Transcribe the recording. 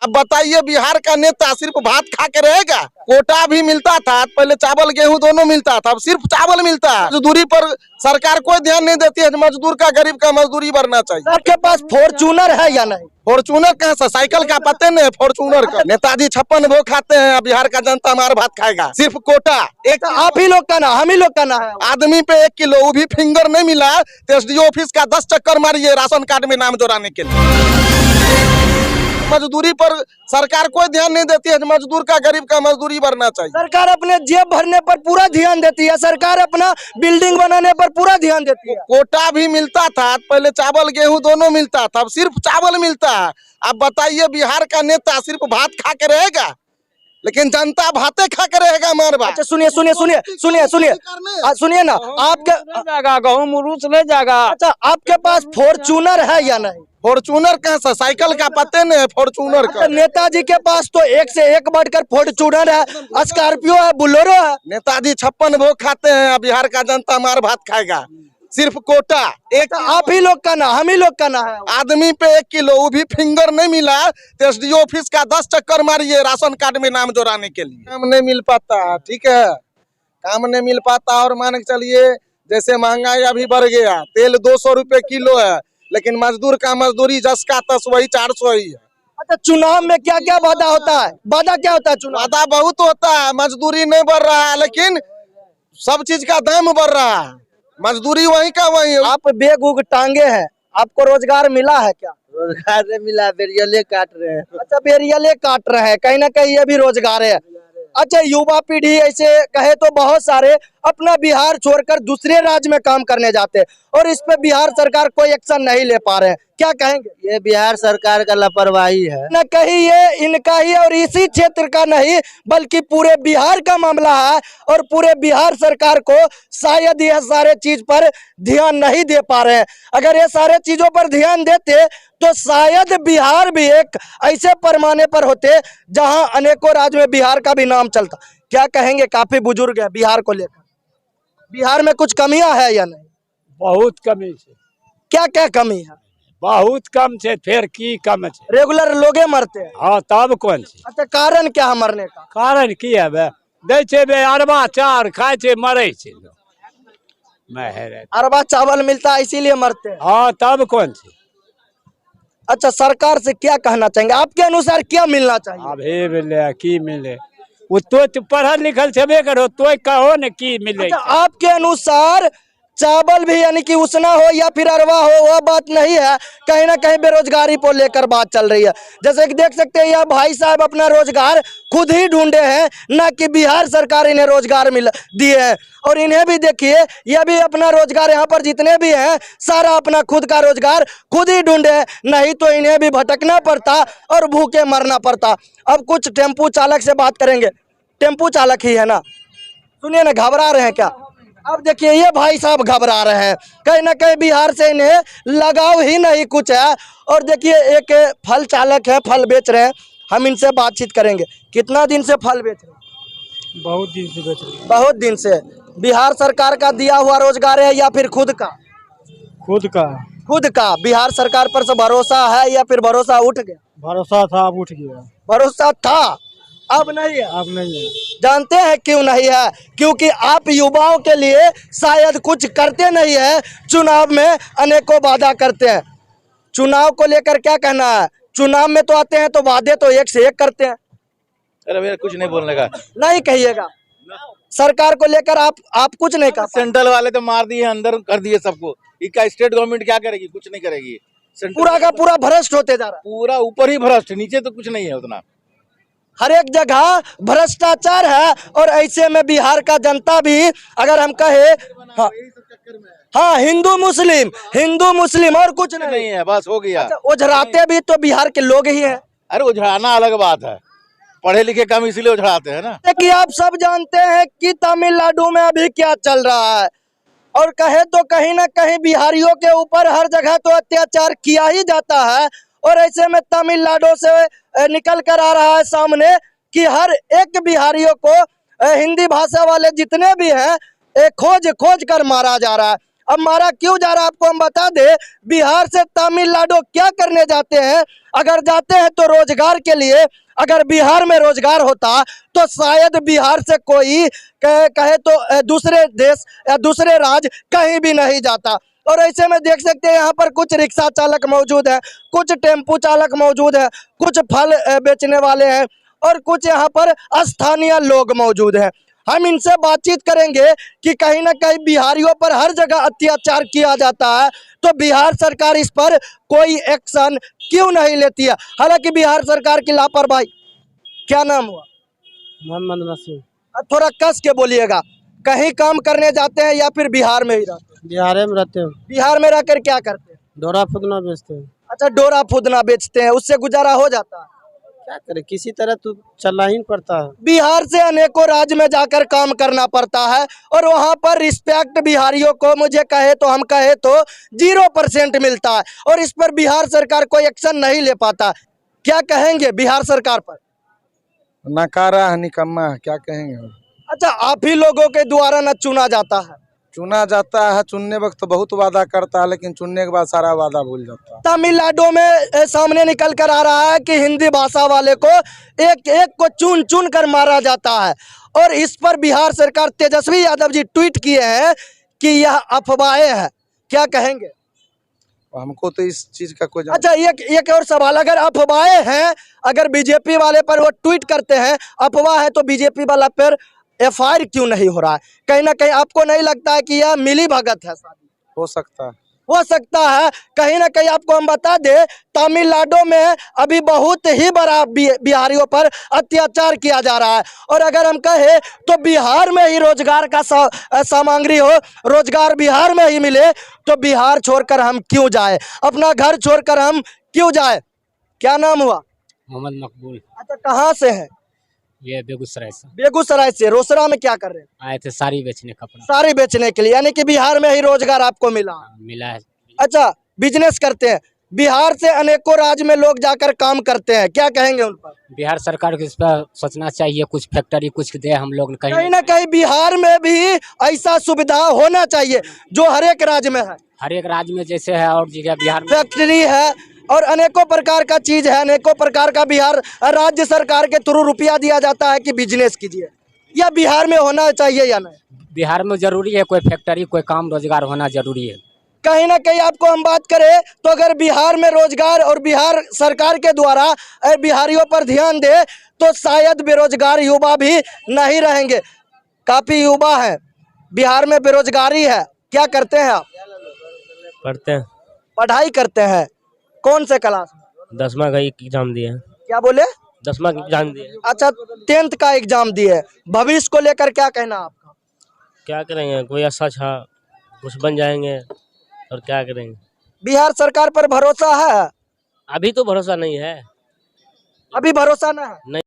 अब बताइए बिहार का नेता सिर्फ भात खा के रहेगा? कोटा भी मिलता था, पहले चावल गेहूं दोनों मिलता था, अब सिर्फ चावल मिलता है। मजदूरी पर सरकार कोई ध्यान नहीं देती है। मजदूर का, गरीब का मजदूरी बढ़ना चाहिए। आपके पास फॉर्चूनर है या नहीं? फॉर्चूनर कहाँ से? साइकिल का पते नहीं, फॉर्चूनर का। नेताजी 56 भोग खाते हैं, बिहार का जनता मार भात खाएगा। सिर्फ कोटा एक आप ही लोग का ना, हम ही लोग का ना है। आदमी पे 1 किलो, वो भी फिंगर नहीं मिला तो SDO ऑफिस का 10 चक्कर मारिए राशन कार्ड में नाम जोड़ाने के लिए। मजदूरी पर सरकार कोई ध्यान नहीं देती है। मजदूर का, गरीब का मजदूरी बढ़ना चाहिए। सरकार अपने जेब भरने पर पूरा ध्यान देती है, सरकार अपना बिल्डिंग बनाने पर पूरा ध्यान देती है। कोटा भी मिलता था, पहले चावल गेहूं दोनों मिलता था, अब सिर्फ चावल मिलता है। अब बताइए बिहार का नेता सिर्फ भात खा के रहेगा? लेकिन जनता भाते खा के रहेगा मार भात। अच्छा सुनिए सुनिए सुनिए सुनिए सुनिए सुनिए ना, आपके जाएगा गेहूं रूस ले जाएगा। अच्छा आपके पास फॉर्चूनर है या नहीं? फॉर्चूनर कहाँ से? साइकिल का पते नहीं, फॉर्चूनर का। अच्छा, नेताजी के पास तो एक से एक बढ़कर फॉर्चूनर है, स्कॉर्पियो है, बोलेरो है। नेताजी 56 भोग खाते हैं, बिहार का जनता मार भात खाएगा। सिर्फ कोटा एक आप ही लोग का ना, हम ही लोग का ना है। आदमी पे 1 किलो, वो भी फिंगर नहीं मिला तो SDO ऑफिस का 10 चक्कर मारिए राशन कार्ड में नाम जोड़ाने के लिए। काम नहीं मिल पाता, ठीक है, काम नहीं मिल पाता। और मान के चलिए जैसे महंगाई अभी बढ़ गया, तेल 200 रुपए किलो है, लेकिन मजदूर का मजदूरी 10 का 10 वही 400 ही है। अच्छा चुनाव में क्या क्या वादा होता है? वादा क्या होता है चुनाव? वादा बहुत होता है, मजदूरी नहीं बढ़ रहा है, लेकिन सब चीज का दाम बढ़ रहा है। मजदूरी वही का वही है। आप बेग उग टांगे हैं, आपको रोजगार मिला है क्या? रोजगार नहीं मिला, बेरियले काट रहे हैं। अच्छा बेरियले काट रहे हैं, कहीं ना कहीं ये भी रोजगार है। अच्छा युवा पीढ़ी ऐसे कहे तो बहुत सारे अपना बिहार छोड़कर दूसरे राज्य में काम करने जाते हैं और इस पे बिहार सरकार कोई एक्शन नहीं ले पा रहे हैं, क्या कहेंगे? ये बिहार सरकार का लापरवाही है। न कहीं ये इनका ही और इसी क्षेत्र का नहीं बल्कि पूरे बिहार का मामला है और पूरे बिहार सरकार को शायद यह सारे चीज पर ध्यान नहीं दे पा रहे हैं। अगर ये सारे चीजों पर ध्यान देते तो शायद बिहार भी एक ऐसे पैमाने पर होते जहां अनेकों राज्य में बिहार का भी नाम चलता। क्या कहेंगे? काफी बुजुर्ग है बिहार को लेकर, बिहार में कुछ कमियां है या नहीं? बहुत कमी से। क्या क्या कमी है? बहुत कम से फिर की कम से। रेगुलर लोगे मरते हैं। हाँ तब कौन सी अच्छा कारण क्या है मरने का? कारण की है बे? दे छे बे अरबा चार खाए छे मरे छे लोग। अरबा चावल मिलता है इसीलिए मरते हैं। हाँ तब कौन सी। अच्छा सरकार से क्या कहना चाहेंगे? आपके अनुसार क्या मिलना चाहिए? अभी मिले की मिले, वो तो पढ़ल लिखल छेबे करो तो कहो न की मिले। अच्छा आपके अनुसार चावल भी यानी कि उसना हो या फिर अरवा हो वह बात नहीं है, कहीं ना कहीं बेरोजगारी को लेकर बात चल रही है। जैसे कि देख सकते हैं यह भाई साहब अपना रोजगार खुद ही ढूंढे हैं, ना कि बिहार सरकार इन्हें रोजगार मिल दिए हैं। और इन्हें भी देखिए, यह भी अपना रोजगार, यहाँ पर जितने भी हैं सारा अपना खुद का रोजगार खुद ही ढूंढे हैं, नहीं तो इन्हें भी भटकना पड़ता और भूखे मरना पड़ता। अब कुछ टेम्पू चालक से बात करेंगे, टेम्पू चालक ही है ना, सुनिए ना, घबरा रहे हैं क्या? अब देखिए ये भाई साहब घबरा रहे हैं, कहीं ना कहीं बिहार से इन्हें लगाव ही नहीं कुछ है। और देखिए एक फल चालक है, फल बेच रहे हैं, हम इनसे बातचीत करेंगे। कितना दिन से फल बेच रहे हैं? बहुत दिन से बेच रहे। बहुत दिन से। बिहार सरकार का दिया हुआ रोजगार है या फिर खुद का? खुद का। खुद का। बिहार सरकार पर से भरोसा है या फिर भरोसा उठ गया? भरोसा था अब उठ गया। भरोसा था अब नहीं है। अब नहीं है। जानते हैं क्यों नहीं है? क्योंकि आप युवाओं के लिए शायद कुछ करते नहीं है, चुनाव में अनेकों वादा करते हैं। चुनाव को लेकर क्या कहना है? चुनाव में तो आते हैं तो वादे तो एक से एक करते हैं। अरे भैया कुछ नहीं बोलने का। नहीं कहिएगा, सरकार को लेकर आप कुछ नहीं कहा। सेंट्रल वाले तो मार दिए, अंदर कर दिए सबको। इसका स्टेट गवर्नमेंट क्या करेगी? कुछ नहीं करेगी। पूरा का पूरा भ्रष्ट होते जा रहा है। पूरा ऊपर ही भ्रष्ट, नीचे तो कुछ नहीं है उतना। हर एक जगह भ्रष्टाचार है और ऐसे में बिहार का जनता भी, अगर हम कहे हाँ हिंदू मुस्लिम और कुछ नहीं है, बस हो गया। अच्छा, उझराते भी तो बिहार के लोग ही हैं। अरे उझड़ाना अलग बात है, पढ़े लिखे कम इसीलिए उझड़ाते हैं ना। कि आप सब जानते हैं कि तमिलनाडु में अभी क्या चल रहा है और कहे तो कहीं ना कहीं बिहारियों के ऊपर हर जगह तो अत्याचार किया ही जाता है। और ऐसे में तमिलनाडु से निकल कर आ रहा है सामने कि हर एक बिहारियों को हिंदी भाषा वाले जितने भी हैं खोज कर मारा जा रहा है। अब मारा क्यों जा रहा है आपको हम बता दे। बिहार से तमिलनाडु क्या करने जाते हैं? अगर जाते हैं तो रोजगार के लिए। अगर बिहार में रोजगार होता तो शायद बिहार से कोई कहे तो दूसरे देश या दूसरे राज्य कहीं भी नहीं जाता। और ऐसे में देख सकते हैं यहाँ पर कुछ रिक्शा चालक मौजूद है, कुछ टेम्पू चालक मौजूद है, कुछ फल बेचने वाले हैं और कुछ यहाँ पर स्थानीय लोग मौजूद हैं। हम इनसे बातचीत करेंगे कि कहीं ना कहीं बिहारियों पर हर जगह अत्याचार किया जाता है, तो बिहार सरकार इस पर कोई एक्शन क्यों नहीं लेती है? हालांकि बिहार सरकार की लापरवाही। क्या नाम हुआ? मोहम्मद नसीम। थोड़ा कस के बोलिएगा। कहीं काम करने जाते हैं या फिर बिहार में ही रहते हैं? बिहार में रहते हैं, बिहार में रहकर क्या करते हैं? डोरा फुदना बेचते हैं। अच्छा, डोरा फुदना बेचते हैं, उससे गुजारा हो जाता है? क्या करे, किसी तरह तो चलना ही पड़ता है। बिहार से अनेकों राज्य में जाकर काम करना पड़ता है और वहां पर रिस्पेक्ट बिहारियों को मुझे कहे तो हम कहे तो 0% मिलता है और इस पर बिहार सरकार कोई एक्शन नहीं ले पाता। क्या कहेंगे बिहार सरकार पर? नकारा है, निकम्मा है, क्या कहेंगे। अच्छा, आप ही लोगों के द्वारा न चुना जाता है? चुना जाता है, चुनने वक्त तो बहुत वादा करता है, लेकिन चुनने के बाद सारा वादा भूल जाता है। तमिलनाडु में सामने निकल कर आ रहा है कि हिंदी भाषा वाले को एक एक को चुन चुन कर मारा जाता है और इस पर बिहार सरकार तेजस्वी यादव जी ट्वीट किए हैं कि यह अफवाहें हैं। क्या कहेंगे? हमको तो इस चीज का कोई अच्छा, एक और सवाल, अगर अफवाहें हैं, अगर बीजेपी वाले पर वो ट्वीट करते हैं अफवाह है, तो बीजेपी वाला पर FIR क्यों नहीं हो रहा है? कहीं ना कहीं आपको नहीं लगता है कि यह मिली भगत है? शादी हो सकता है, हो सकता है। कहीं ना कहीं आपको हम बता दें, तमिलनाडु में अभी बहुत ही बड़ा बिहारियों पर अत्याचार किया जा रहा है और अगर हम कहें तो बिहार में ही रोजगार का सामग्री हो, रोजगार बिहार में ही मिले, तो बिहार छोड़कर हम क्यों जाए? अपना घर छोड़कर हम क्यों जाए? क्या नाम हुआ? मोहम्मद मकबूल। अच्छा, कहाँ से है? ये बेगूसराय से बेगूसराय से। रोसड़ा में क्या कर रहे हैं? आए थे साड़ी बेचने, कपड़ा साड़ी बेचने के लिए, यानी कि बिहार में ही रोजगार आपको मिला। मिला है। अच्छा, बिजनेस करते हैं। बिहार से अनेकों राज्य में लोग जाकर काम करते हैं, क्या कहेंगे उन पर? बिहार सरकार को इस पर सोचना चाहिए, कुछ फैक्ट्री कुछ दे हम लोग कहीं ना कहीं बिहार में भी ऐसा सुविधा होना चाहिए जो हर एक राज्य में है। हर एक राज्य में जैसे है और जगह बिहार में फैक्ट्री है और अनेकों प्रकार का चीज है, अनेकों प्रकार का बिहार राज्य सरकार के थ्रू रुपया दिया जाता है कि बिजनेस कीजिए। या बिहार में होना चाहिए या नहीं? बिहार में जरूरी है, कोई फैक्ट्री कोई काम रोजगार होना जरूरी है। कहीं ना कहीं आपको हम बात करें तो अगर बिहार में रोजगार और बिहार सरकार के द्वारा बिहारियों पर ध्यान दे तो शायद बेरोजगार युवा भी नहीं रहेंगे। काफी युवा है बिहार में, बेरोजगारी है। क्या करते हैं आप? पढ़ते हैं, पढ़ाई करते हैं। कौन से क्लास में? 10वां का एग्जाम दिए हैं। क्या बोले? 10वां का एग्जाम दिए। अच्छा, 10th का एग्जाम दिए। भविष्य को लेकर क्या कहना आपका? क्या करेंगे, कोई अच्छा कुछ बन जाएंगे और क्या करेंगे। बिहार सरकार पर भरोसा है? अभी तो भरोसा नहीं है। अभी भरोसा नहीं है।